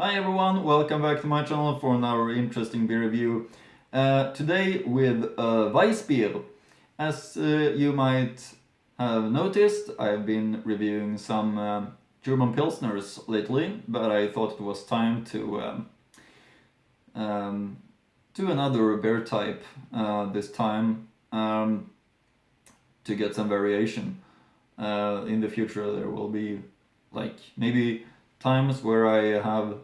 Hi everyone, welcome back to my channel for another interesting beer review. Today with Weissbier. As you might have noticed, I've been reviewing some German Pilsners lately, but I thought it was time to do another beer type this time to get some variation. In the future there will be maybe times where I have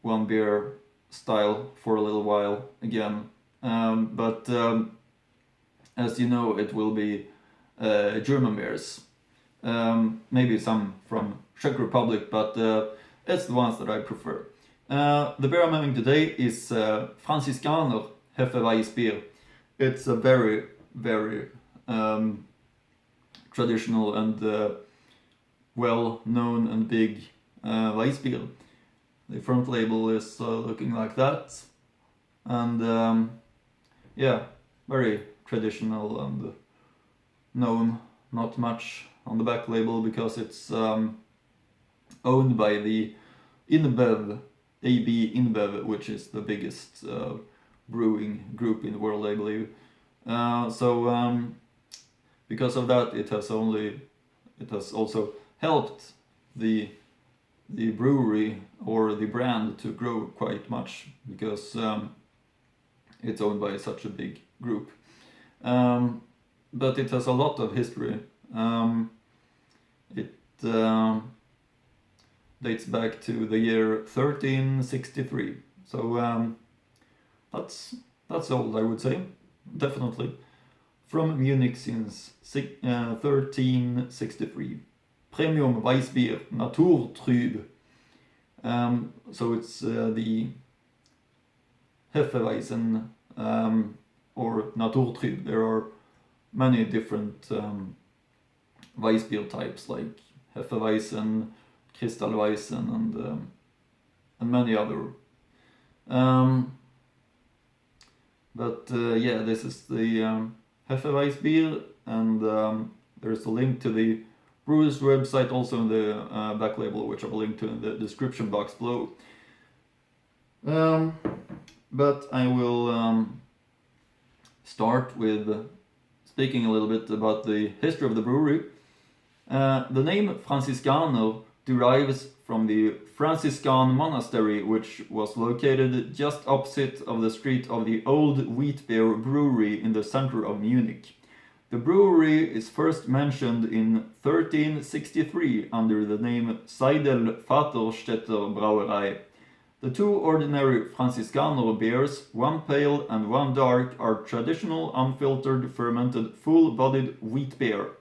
one beer style for a little while again, but as you know, it will be German beers, maybe some from Czech Republic, but it's the ones that I prefer. The beer I'm having today is Franziskaner Hefe-Weissbier. It's a very, very traditional and well-known and big Weissbier. The front label is looking like that, and yeah, very traditional and known. Not much on the back label because it's owned by the InBev, AB InBev, which is the biggest brewing group in the world, I believe. So because of that, it has also helped the brewery or the brand to grow quite much because it's owned by such a big group. But it has a lot of history. It dates back to the year 1363. So that's old, I would say, definitely. From Munich since 1363. Premium Weissbier, Naturtrüb. So it's the Hefe-Weissen or Naturtrüb. There are many different Weissbier types like Hefe-Weissen, Kristallweissen, and many other. Yeah, this is the Hefe-Weissbier, and there's a link to the brewer's website also in the back label, which I will link to in the description box below. But I will start with speaking a little bit about the history of the brewery. The name Franziskaner derives from the Franciscan monastery, which was located just opposite of the street of the old wheat beer brewery in the center of Munich. The brewery is first mentioned in 1363 under the name Seidel Vaterstätter Brauerei. The two ordinary Franziskaner beers, one pale and one dark, are traditional unfiltered fermented full-bodied wheat beer.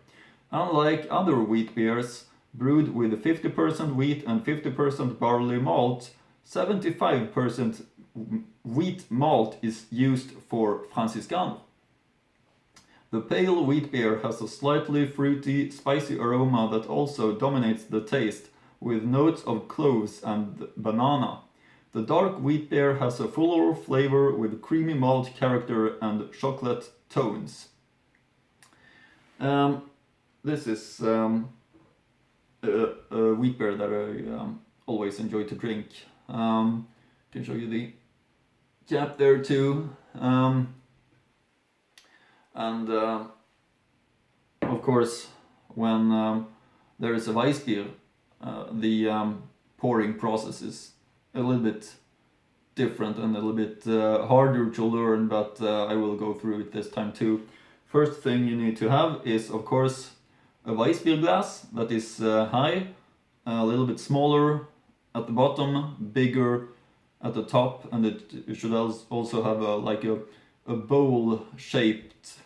Unlike other wheat beers, brewed with 50% wheat and 50% barley malt, 75% wheat malt is used for Franziskaner. The pale wheat beer has a slightly fruity, spicy aroma that also dominates the taste, with notes of cloves and banana. The dark wheat beer has a fuller flavor with creamy malt character and chocolate tones. This is a wheat beer that I always enjoy to drink. Can show you the cap there too. And of course, when there is a Weissbier, the pouring process is a little bit different and a little bit harder to learn, but I will go through it this time too. First thing you need to have is, of course, a Weissbier glass that is high, a little bit smaller at the bottom, bigger at the top, and it should also have a bowl-shaped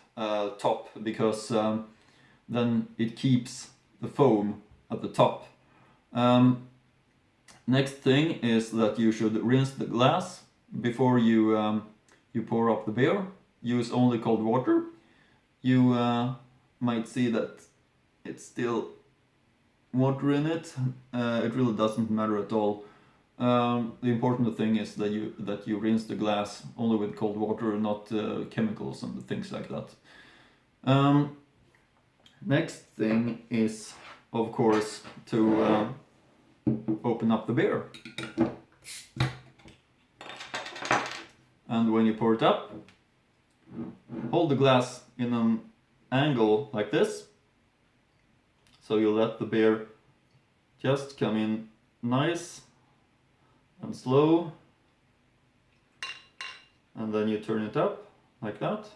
top, because then it keeps the foam at the top. Next thing is that you should rinse the glass before you pour up the beer. Use only cold water. You might see that it's still water in it. It really doesn't matter at all. The important thing is that you rinse the glass only with cold water, not chemicals and things like that. Next thing is, of course, to open up the beer. And when you pour it up, hold the glass in an angle like this. So you let the beer just come in nice and slow. And then you turn it up like that.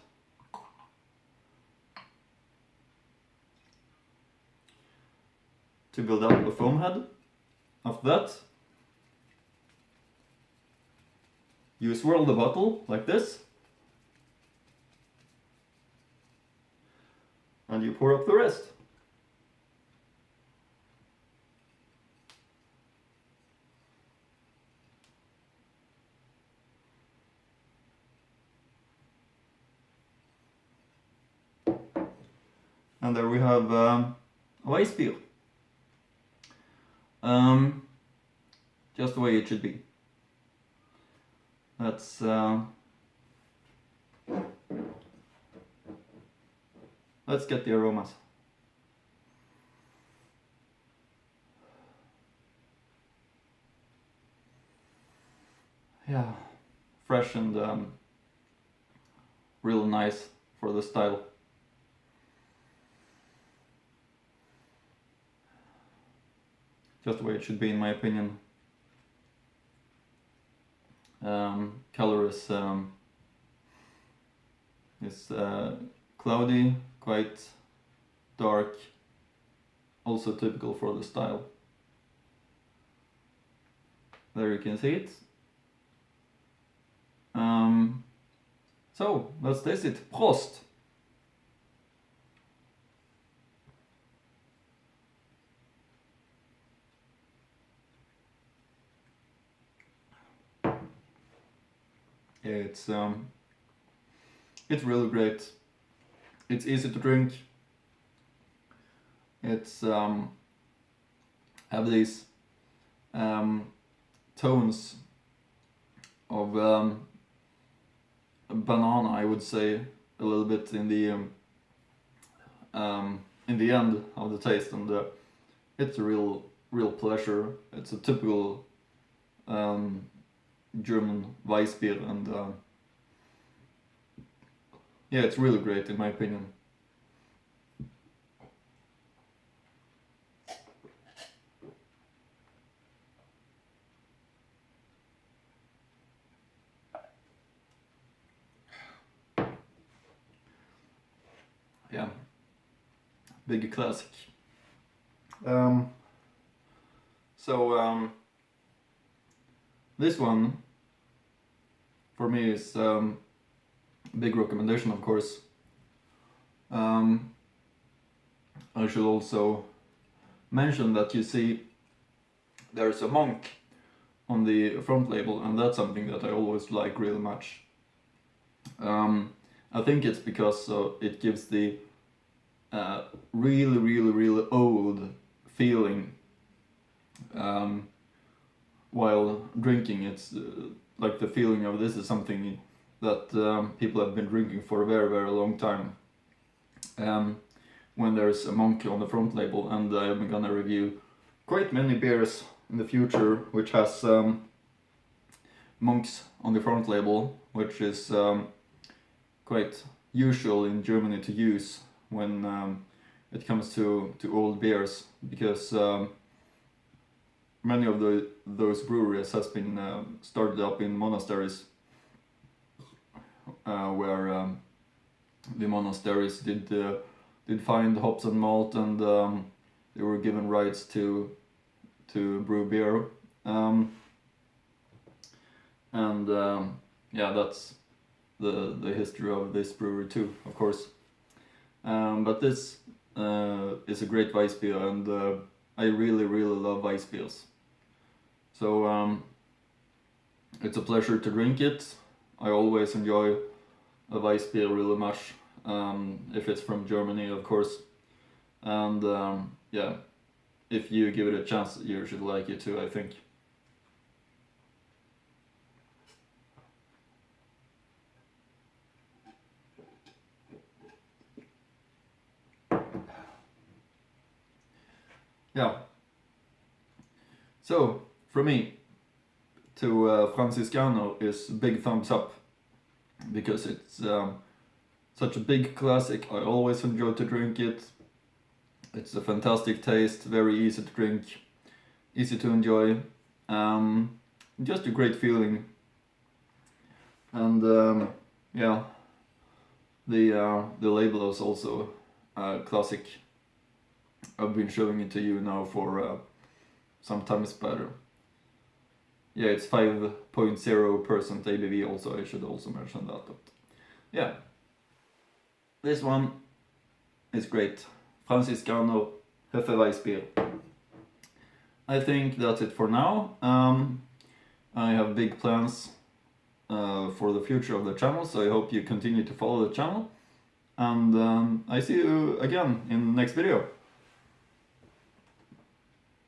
To build up a foam head. After that, you swirl the bottle like this. And you pour up the rest. And there we have Weissbier. Just the way it should be. Let's get the aromas. Yeah, fresh and real nice for the style. Just the way it should be, in my opinion. Color is cloudy, quite dark, also typical for the style. There you can see it. So let's taste it. Prost! Yeah, it's really great. It's easy to drink. It's have these tones of banana, I would say, a little bit in the end of the taste, and it's a real pleasure. It's a typical German Weissbier, and yeah, it's really great in my opinion. Yeah, big classic. This one for me is big recommendation, of course. I should also mention that you see there's a monk on the front label, and that's something that I always like really much. I think it's because it gives the really old feeling while drinking. It's like the feeling of this is something that people have been drinking for a very long time. When there's a monk on the front label, and I'm gonna review quite many beers in the future which has monks on the front label, which is quite usual in Germany to use when it comes to old beers, because many of those breweries has been started up in monasteries, where the monasteries did find hops and malt, and they were given rights to brew beer, yeah, that's the history of this brewery too, of course. But this is a great Weissbier, and I really love Weissbiers. So it's a pleasure to drink it. I always enjoy a Weissbier really much, if it's from Germany, of course. And yeah, if you give it a chance, you should like it too, I think. Yeah. So, from me to Franziskaner is big thumbs up. because it's such a big classic. I always enjoy to drink it. It's a fantastic taste, very easy to drink, easy to enjoy, just a great feeling. And yeah, the label is also a classic. I've been showing it to you now for sometimes better. Yeah, it's 5.0% ABV also, I should also mention that. But yeah, this one is great. Franziskaner Hefe-Weissbier. I think that's it for now. I have big plans for the future of the channel, so I hope you continue to follow the channel. And I see you again in the next video.